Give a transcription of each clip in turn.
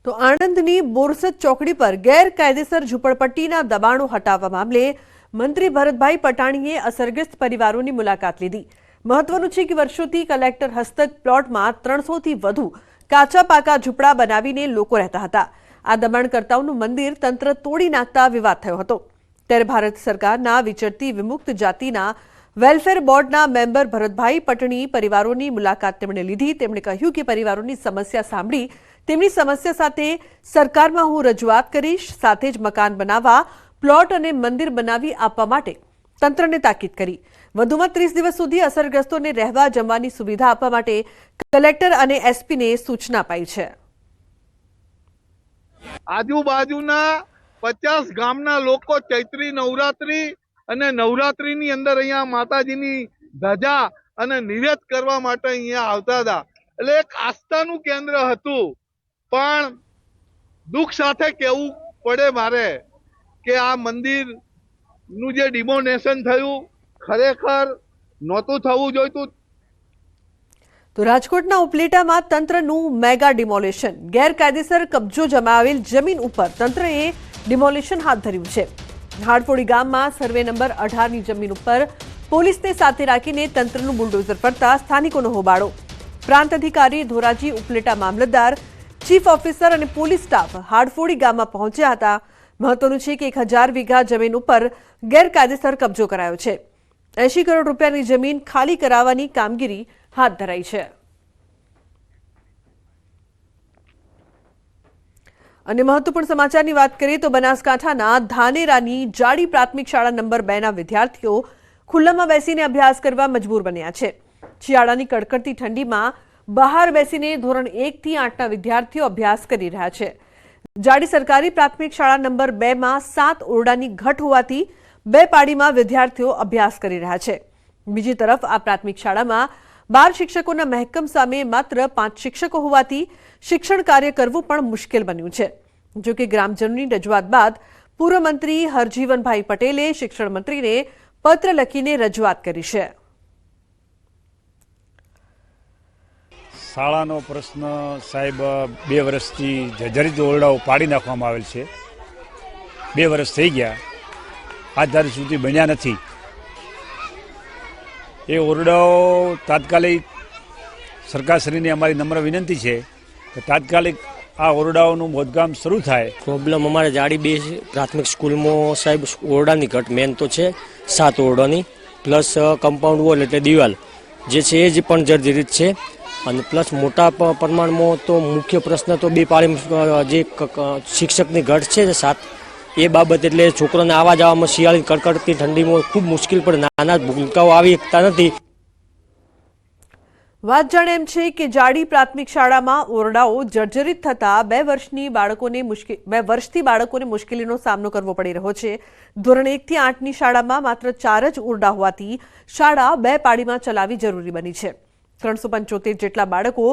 તો આણંદની બોરસદ ચોકડી પર ગેરકાયદેસર ઝૂંપડપટ્ટીના દબાણો હટાવવા મામલે મંત્રી ભરતભાઈ પટાણીએ અસરગ્રસ્ત પરિવારોની મુલાકાત લીધી। મહત્વનું છે કે વર્ષોથી કલેક્ટર હસ્તક પ્લોટમાં 300થી વધુ કાચા પાકા ઝૂંપડા બનાવીને લોકો રહેતા હતા। આ દબાણકર્તાઓનું મંદિર તંત્ર તોડી નાખતા વિવાદ થયો હતો। ત્યારે ભારત સરકારના વિચરતી વિમુક્ત જાતિના વેલફેર બોર્ડના મેમ્બર ભરતભાઈ પટણી પરિવારોની મુલાકાત તેમણે લીધી। તેમણે કહ્યું કે પરિવારોની સમસ્યા સાંભળી તેમની સમસ્યા સાથે સરકારમાં હું રજૂઆત કરીશ, સાથે જ મકાન બનાવવા, પ્લોટ અને મંદિર બનાવી આપવા માટે તંત્રને તાકીદ કરી। વધુમાં 30 દિવસ સુધી અસરગ્રસ્તોને રહેવા જમવાની સુવિધા આપવા માટે કલેક્ટર અને એસપીને સૂચના અપાઈ છે। આજુબાજુના 50 ગામના લોકો ચૈત્રી નવરાત્રી અને નવરાત્રીની અંદર અહીંયા માતાજીની ધજા અને નિવેદ કરવા માટે અહીંયા આવતા હતા। એટલે એક આસ્થાનું કેન્દ્ર હતું। પણ દુઃખ સાથે કહેવું પડે મારે કે આ મંદિરનું જે ડિમોનેશન થયું ખરેખર નહોતું થવું જોઈતું। તો રાજકોટના ઉપલેટામાં તંત્રનું મેગા ડિમોલેશન। ગેરકાયદેસર કબજો જમાવેલ જમીન ઉપર તંત્રએ ડિમોલેશન હાથ ધર્યું છે। હાડફોડી ગામમાં સર્વે નંબર 18ની જમીન ઉપર પોલીસને સાથે રાખીને તંત્રનું બુલડોઝર ફરતા સ્થાનિકોનો હોબાળો। પ્રાંત અધિકારી ધોરાજી, ઉપલેટા મામલતદાર, ચીફ ઓફિસર અને પોલીસ સ્ટાફ હાડફોડી ગામમાં પહોંચ્યા હતા। મહત્વનું છે કે 1000 વીઘા જમીન ઉપર ગેરકાયદેસર કબજો કરાયો છે। 80 કરોડ રૂપિયાની જમીન ખાલી કરાવવાની કામગીરી હાથ ધરાઈ છે। અને મહત્વપૂર્ણ સમાચારની વાત કરીએ તો બનાસકાંઠાના ધાનેરાની જાડી પ્રાથમિક શાળા નંબર 2ના વિદ્યાર્થીઓ ખુલ્લામાં બેસીને અભ્યાસ કરવા મજબૂર બન્યા છે। શિયાળાની કડકડતી ઠંડીમાં બહાર બેસીને ધોરણ 1 થી 8ના વિદ્યાર્થીઓ અભ્યાસ કરી રહ્યા છે। જાડી સરકારી પ્રાથમિક શાળા નંબર 2માં 7 ઓરડાની ઘટ હોવાથી 2 પાડીમાં વિદ્યાર્થીઓ અભ્યાસ કરી રહ્યા છે। બીજી તરફ આ પ્રાથમિક શાળામાં 12 શિક્ષકોના મહેકમ સામે માત્ર 5 શિક્ષકો હોવાથી શિક્ષણ કાર્ય કરવું પણ મુશ્કેલ બન્યું છે। જો કે ગ્રામજનોની રજૂઆત બાદ પૂર્વ મંત્રી હરજીવનભાઈ પટેલે શિક્ષણ મંત્રીને પત્ર લખીને રજૂઆત કરી છે। શાળાનો પ્રશ્ન સાહેબ 2 વર્ષથી જર્જરિત ઓરડાઓ પાડી નાખવામાં આવેલ છે। 2 વર્ષ થઈ ગયા, આજ તારીખ સુધી બન્યા નથી। એ ઓરડાઓ તાત્કાલિક સરકારશ્રીને અમારી નમ્ર વિનંતી છે કે તાત્કાલિક આ ઓરડાઓનું બાંધકામ શરૂ થાય। પ્રોબ્લેમ અમારે જાડી 2 પ્રાથમિક સ્કૂલમાં સાહેબ ઓરડાની ઘટ મેન તો છે 7 ઓરડાની, પ્લસ કમ્પાઉન્ડ વોલ એટલે દિવાલ જે છે એ જ પણ જર્જરિત છે। અને પ્લસ મોટા પ્રમાણમાં તો મુખ્ય પ્રશ્ન તો 2 પાળી જે શિક્ષકની ઘટ છે 7 એ બાબત, એટલે છોકરોને આવવા જવામાં શિયાળાની કડકડતી ઠંડીમાં ખૂબ મુશ્કેલ પડે, નાના ભૂલકાઓ આવી શકતા નથી। વાત જાણે એમ છે કે જાડી પ્રાથમિક શાળામાં ઓરડાઓ જર્જરિત થતા 2 વર્ષથી બાળકોને મુશ્કેલીનો સામનો કરવો પડી રહ્યો છે। ધોરણ 1 થી 8ની શાળામાં માત્ર 4 જ ઓરડા હોવાથી શાળા 2 પાડીમાં ચલાવવી જરૂરી બની છે। 375 જેટલા બાળકો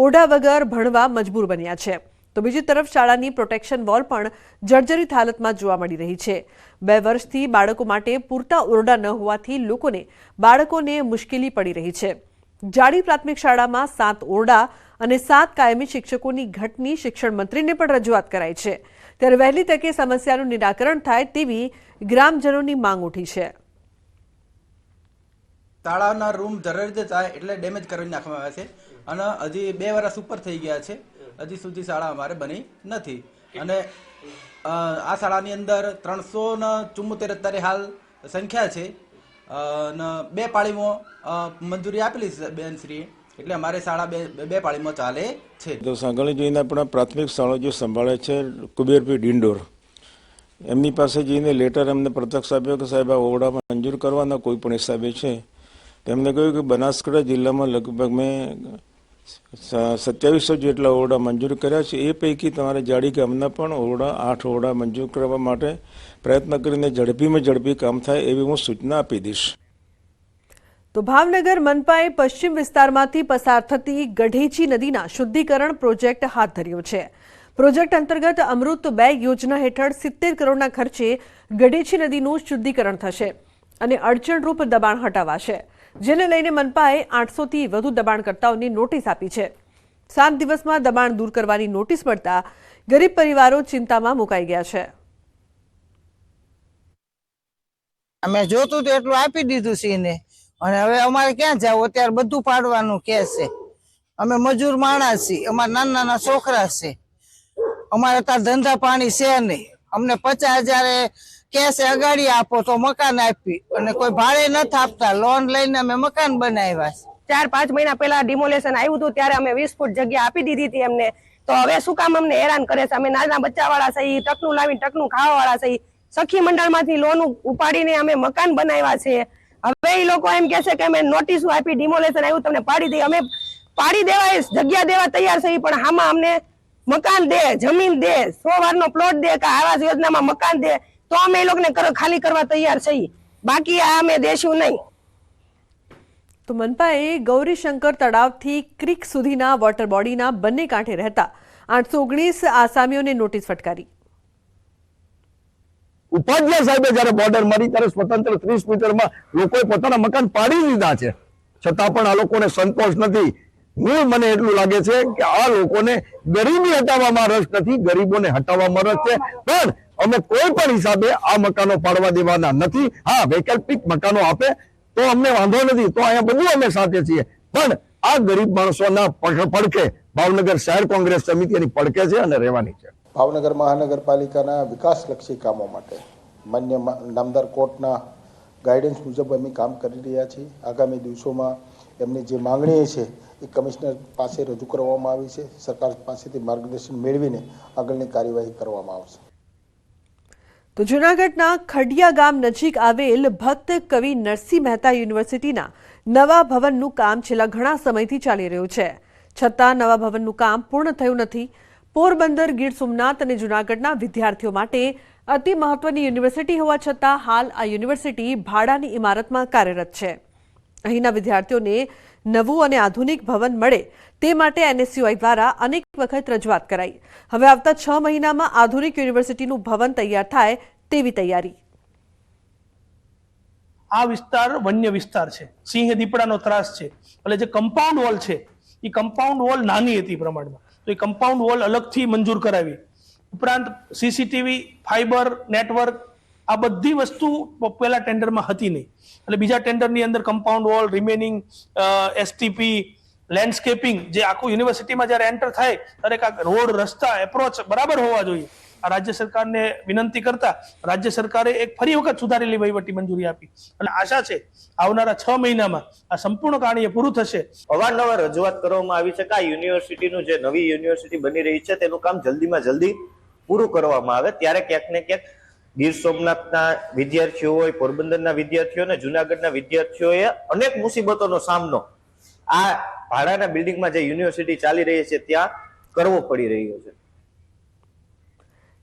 ઓરડા વગર ભણવા મજબૂર બન્યા છે। તો બીજી તરફ શાળાની પ્રોટેક્શન વોલ પણ જર્જરિત હાલતમાં જોવા મળી રહી છે। 2 વર્ષથી બાળકો માટે પૂરતા ઓરડા ન હોવાથી બાળકોને મુશ્કેલી પડી રહી છે। જાડી પ્રાથમિક શાળામાં 7 ઓરડા અને 7 કાયમી શિક્ષકોની ઘટની શિક્ષણ મંત્રીને પણ રજૂઆત કરાઈ છે। ત્યારે વહેલી તકે સમસ્યાનું નિરાકરણ થાય તેવી ગ્રામજનોની માંગ ઉઠી છે। શાળાના રૂમ જર્જરિત થાય એટલે ડેમેજ કરી નાખવામાં આવે છે અને હજી 2 વર્ષ ઉપર થઈ ગયા છે, હજી સુધી શાળા અમારે બની નથી। અને આ શાળાની અંદર 374 અત્યારે હાલ સંખ્યા છે અને 2 પાળીમાં મંજૂરી આપેલી છે બેનશ્રીએ, એટલે અમારે શાળા 2 પાળીમાં ચાલે છે। તો સાંગળી જઈને આપણા પ્રાથમિક શાળા જે સંભાળે છે કુબેરપી ડિંડોર, એમની પાસે જઈને લેટર એમને પ્રત્યક્ષ આપ્યો કે સાહેબ આ ઓરડા મંજૂર કરવાના કોઈ પણ હિસાબે છે। તેમણે કહ્યું કે બનાસકાંઠા જિલ્લામાં લગભગ મેં 2700 જેટલા ઓરડા મંજૂર કર્યા છે, એ પૈકી તમારે જાડી ગામના પણ 8 ઓરડા મંજૂર કરવા માટે પ્રયત્ન કરીને ઝડપી કામ થાય એવી હું સૂચના આપી દઈશ। તો ભાવનગર મનપાએ પશ્ચિમ વિસ્તારમાંથી પસાર થતી ગઢેચી નદીના શુદ્ધિકરણ પ્રોજેક્ટ હાથ ધર્યો છે। પ્રોજેક્ટ અંતર્ગત અમૃત 2 યોજના હેઠળ 70 કરોડના ખર્ચે ગઢેચી નદીનું શુદ્ધિકરણ થશે અને અડચણરૂપ દબાણ હટાવાશે, જેને લઈને મનપાએ 800થી વધુ દબાણકર્તાઓને નોટિસ આપી છે। 7 દિવસમાં દબાણ દૂર કરવાની નોટિસ મળતા ગરીબ પરિવારો ચિંતામાં મુકાઈ ગયા છે. અમે જોતું તો એટલું આપી દીધું છે એને, અને હવે અમારે ક્યાં જાવ? અત્યારે બધું પાડવાનું કે છે. અમે મજૂર માણસ છીએ, અમારા નાના નાના છોકરા છે, અમારે ત્યાં ધંધા પાણી છે નહીં. અમને 50,000 કેસે અગાડી આપો તો મકાન આપી, અને કોઈ ભાડે નથી આપતા. લોન લઈને અમે મકાન બનાવ્યા છે. 4-5 મહિના પહેલા ડિમોલેશન આવ્યું હતું ત્યારે અમે 20 ફૂટ જગ્યા આપી દીધી હતી એમને. તો હવે શું કામ અમને હેરાન કરે છે? અમે નાના બચ્ચા વાળા છે, ટકનું લાવીને ટકનું ખાવા વાળા છે. સખી મંડળમાંથી લોન ઉપાડીને અમે મકાન બનાવ્યા છે. હવે એ લોકો એમ કે છે કે અમે નોટિસો આપી, ડિમોલેશન આવ્યું તમને પાડી દઈએ. અમે પાડી દેવા, જગ્યા દેવા તૈયાર છે, પણ આમાં અમને મકાન દે, જમીન દે, 100 વારનો પ્લોટ દે કે આવાસ યોજનામાં મકાન દે, તો અમે એ લોકોને ખાલી કરવા તૈયાર છીએ. બાકી આ અમે દેશું નહીં. તો મનપાએ ગૌરીશંકર તળાવથી ક્રીક સુધીના વોટર બોડીના બંને કાંઠે રહેતા 819 આસામીઓને નોટિસ ફટકારી. ઉપાધ્યાય સાહેબે જયારે બોર્ડર મારી ત્યારે સ્વતંત્ર 30 મીટરમાં લોકોએ પોતાના મકાન પાડી દીધા છે, છતાં પણ આ લોકોને સંતોષ નથી. મને એટલું લાગે છે કે આ લોકોને ગરીબી હટાવવામાં રસ નથી, ગરીબોને હટાવવામાં રસ છે. પણ અમે કોઈ પણ હિસાબે આ મકાનો પાડવા દેવાના નથી. હા, વૈકલ્પિક મકાનો આપે તો અમને વાંધો નથી, તો અહીંયા બધું અમે સાથે છીએ. પણ આ ગરીબ માણસોના પડખે ભાવનગર શહેર કોંગ્રેસ સમિતિ એની પડખે છે અને રહેવાની છે. ભાવનગર મહાનગરપાલિકાના વિકાસલક્ષી કામો માટે માન્ય નામદાર કોર્ટના ગાઈડન્સ મુજબ અમે કામ કરી રહ્યા છીએ. આગામી દિવસોમાં એમની જે માંગણીઓ છે એ કમિશનર પાસે રજૂ કરવામાં આવી છે. સરકાર પાસેથી માર્ગદર્શન મેળવીને આગળની કાર્યવાહી કરવામાં આવશે. તો જૂનાગઢના ખડિયા ગામ નજીક આવેલ ભક્ત કવિ નરસિંહ મહેતા યુનિવર્સિટીના નવા ભવનનું કામ છેલ્લા ઘણા સમયથી ચાલી રહ્યું છે, છતાં નવા ભવનનું કામ પૂર્ણ થયું નથી. પોરબંદર, ગીર સોમનાથ અને જૂનાગઢના વિદ્યાર્થીઓ માટે અતિ મહત્વની યુનિવર્સિટી હોવા છતાં હાલ આ યુનિવર્સિટી ભાડાની ઇમારતમાં કાર્યરત છે. અહીંના વિદ્યાર્થીઓને નવું અને આધુનિક ભવન મળે તે માટે NSUI દ્વારા અનેક વખત રજૂઆત કરાઈ. હવે આવતા 6 મહિનામાં આધુનિક યુનિવર્સિટીનું ભવન તૈયાર થાય તેવી તૈયારી. આ વિસ્તાર વન્ય વિસ્તાર છે, સિંહ દીપડાનો ત્રાસ છે, એટલે જે કમ્પાઉન્ડ વોલ છે એ કમ્પાઉન્ડ વોલ નાની હતી પ્રમાણમાં, તો એ કમ્પાઉન્ડ વોલ અલગથી મંજૂર કરાવી. ઉપરાંત CCTV, ફાઈબર નેટવર્ક, આ બધી વસ્તુ પહેલા ટેન્ડરમાં હતી નહીં, એટલે બીજા ટેન્ડરની અંદર compound wall, remaining STP, landscaping, જે આખું યુનિવર્સિટીમાં જ્યારે એન્ટર થાય ત્યારે રોડ, રસ્તા, એપ્રોચ બરાબર હોવા જોઈએ. આ રાજ્ય સરકારને વિનંતી કરતા રાજ્ય સરકારે એક ફરી વખત સુધારેલી વહીવટી મંજૂરી આપી, અને આશા છે આવનારા 6 મહિનામાં આ સંપૂર્ણ કાર્ય પૂરું થશે. અવારનવાર રજૂઆત કરવામાં આવી છે કે આ યુનિવર્સિટીનું જે નવી યુનિવર્સિટી બની રહી છે તેનું કામ જલ્દીમાં જલ્દી પૂરું કરવામાં આવે. ત્યારે ક્યાંક ને ક્યાંક ગીર સોમનાથના વિદ્યાર્થીઓ હોય, પોરબંદરના વિદ્યાર્થીઓ અને જુનાગઢના વિદ્યાર્થીઓએ અનેક મુસીબતોનો સામનો આ ભાડાના બિલ્ડિંગમાં જે યુનિવર્સિટી ચાલી રહી છે ત્યાં કરવો પડી રહ્યો છે.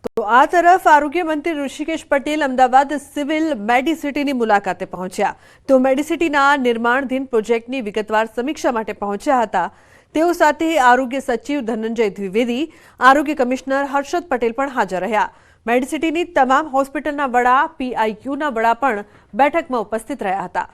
તો આ તરફ આરોગ્ય મંત્રી ઋષિકેશ પટેલ અમદાવાદ સિવિલ મેડિસિટીની મુલાકાતે પહોંચ્યા. તો મેડિસિટીના નિર્માણધીન પ્રોજેક્ટની વિગતવાર સમીક્ષા માટે પહોંચ્યા હતા. તેઓ સાથે આરોગ્ય સચિવ ધનંજય દ્વિવેદી, આરોગ્ય કમિશનર હર્ષદ પટેલ પણ હાજર રહ્યા. મેડિસિટીની તમામ હોસ્પિટલના વડા, PIQના વડા પણ બેઠકમાં ઉપસ્થિત રહ્યા હતા.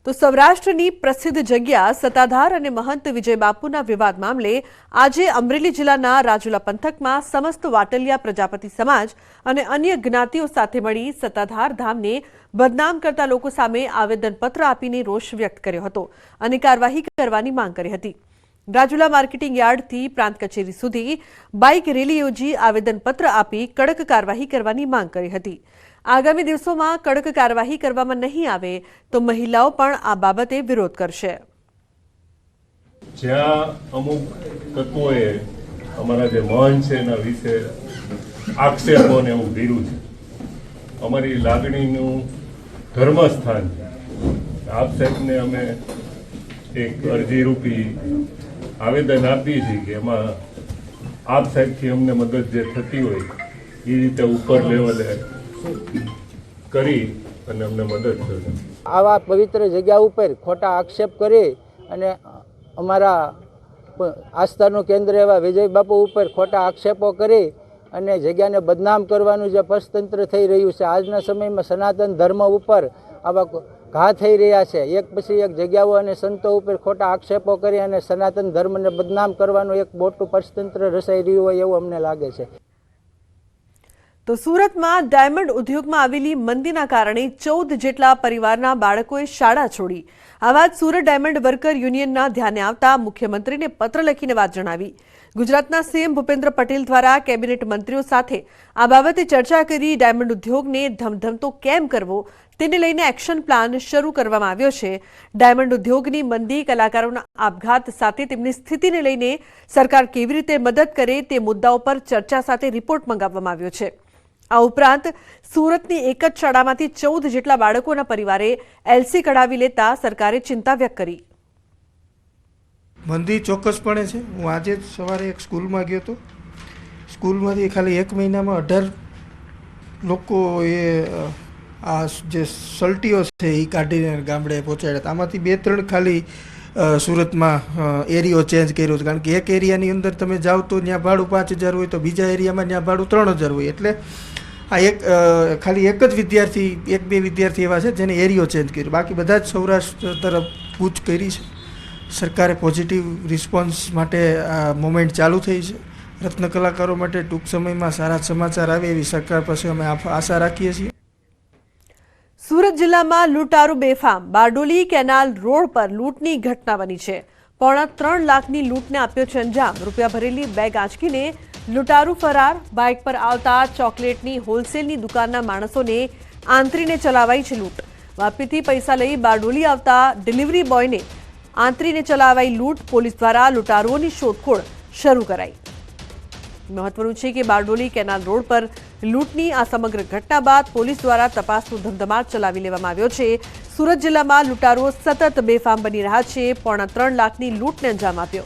તો સૌરાષ્ટ્રની પ્રસિદ્ધ જગ્યા સત્તાધાર અને મહંત વિજય બાપુના વિવાદ મામલે આજે અમરેલી જિલ્લાના રાજુલા પંથકમાં સમસ્ત વાટલિયા પ્રજાપતિ સમાજ અને અન્ય જ્ઞાતિઓ સાથે મળી સત્તાધાર ધામને બદનામ કરતા લોકો સામે આવેદનપત્ર આપીને રોષ વ્યક્ત કર્યો હતો અને કાર્યવાહી કરવાની માંગ કરી હતી. રાજુલા માર્કેટિંગ યાર્ડથી પ્રાંત કચેરી સુધી બાઇક રેલી યોજી આવેદનપત્ર આપી કડક કાર્યવાહી કરવાની માંગ કરી હતી. આગામી દિવસોમાં કડક કાર્યવાહી કરવામાં નહીં આવે તો મહિલાઓ પણ આ બાબતે વિરોધ કરશે. જ્યાં અમુક તત્વોએ અમારા જે મહંત છે એના વિશે આક્ષેપોને એવું કર્યું છે, અમારી લાગણીનું ધર્મસ્થાન છે. આપ સાહેબને અમે એક અરજી રૂપી આવેદન આપીએ છીએ કે એમાં આપ સાહેબથી અમને મદદ જે થતી હોય એ રીતે ઉપર લેવલે કરી અને અમને મદદ કરે. આવા પવિત્ર જગ્યા ઉપર ખોટા આક્ષેપ કરી અને અમારા આસ્થાનું કેન્દ્ર એવા વિજય બાપુ ઉપર ખોટા આક્ષેપો કરી અને જગ્યાને બદનામ કરવાનું જે પસ્તંત્ર થઈ રહ્યું છે. આજના સમયમાં સનાતન ધર્મ ઉપર આવા ઘા થઈ રહ્યા છે. એક પછી એક જગ્યાઓ અને સંતો ઉપર ખોટા આક્ષેપો કરી અને સનાતન ધર્મને બદનામ કરવાનું એક મોટું પરતંત્ર રચાઈ રહ્યું હોય એવું અમને લાગે છે. તો સુરતમાં ડાયમંડ ઉદ્યોગમાં આવેલી મંદીના કારણે 14 જેટલા પરિવારના બાળકોએ શાળા છોડી. આ વાત સુરત ડાયમંડ વર્કર યુનિયનના ધ્યાને આવતા મુખ્યમંત્રીને પત્ર લખીને વાત જણાવી. ગુજરાતના સીએમ ભૂપેન્દ્ર પટેલ દ્વારા કેબિનેટ મંત્રીઓ સાથે આ બાબતે ચર્ચા કરી ડાયમંડ ઉદ્યોગને ધમધમતો કેમ કરવો તેને લઈને એક્શન પ્લાન શરૂ કરવામાં આવ્યો છે. ડાયમંડ ઉદ્યોગની મંદી, કલાકારોના આપઘાત સાથે તેમની સ્થિતિને લઈને સરકાર કેવી રીતે મદદ કરે તે મુદ્દાઓ પર ચર્ચા સાથે રિપોર્ટ મંગાવવામાં આવ્યો છે. આ ઉપરાંત સુરતની એક જ શાળામાંથી 14 જેટલા બાળકોના પરિવારે એલસી કઢાવી લેતા સરકારે ચિંતા વ્યક્ત કરી. મંદી ચોક્કસપણે છે. હું આજે જ સવારે એક સ્કૂલમાં ગયો હતો. સ્કૂલમાંથી ખાલી 1 મહિનામાં 18 લોકોએ આ જે સલટીઓ છે એ કાઢીને ગામડે પહોંચાડ્યા. આમાંથી 2-3 ખાલી સુરતમાં એરિયો ચેન્જ કર્યો છે. કારણ કે એક એરિયાની અંદર તમે જાઓ તો ત્યાં ભાડું 5000 હોય તો બીજા એરિયામાં ત્યાં ભાડું 3000 હોય. એટલે આ ખાલી એક જ વિદ્યાર્થી, 1-2 વિદ્યાર્થી એવા છે જેને એરિયો ચેન્જ કર્યો. બાકી બધા જ સૌરાષ્ટ્ર તરફ કૂચ કરી છે. સરકારે પોઝિટિવ રિસ્પોન્સ માટે આ મુવમેન્ટ ચાલુ થઈ છે. રત્ન કલાકારો માટે ટૂંક સમયમાં સારા સમાચાર આવે એવી સરકાર પાસે અમે આશા રાખીએ છીએ. સુરત જિલ્લામાં લૂંટારૂ બેફામ. બારડોલી કેનાલ રોડ પર લૂંટની ઘટના બની છે. 3.5 લાખની લૂંટને આપ્યો છે અંજામ. રૂપિયા ભરેલી બેગ આંચકીને લૂંટારૂ ફરાર. બાઇક પર આવતા ચોકલેટની હોલસેલની દુકાનના માણસોને આંતરીને ચલાવાઈ છે લૂંટ. વાપીથી પૈસા લઈ બારડોલી આવતા ડિલિવરી બોયને આંતરીને ચલાવાઈ લૂંટ. પોલીસ દ્વારા લૂંટારુઓની શોધખોળ શરૂ કરાઈ. મહત્વનું છે કે બારડોલી કેનાલ રોડ પર લૂંટની આ સમગ્ર ઘટના બાદ પોલીસ દ્વારા તપાસનો ધમધમાટ ચલાવી લેવામાં આવ્યો છે. સુરત જિલ્લામાં લૂંટારુઓ સતત બેફામ બની રહ્યા છે. 3.5 લાખની લૂંટને અંજામ આપ્યો.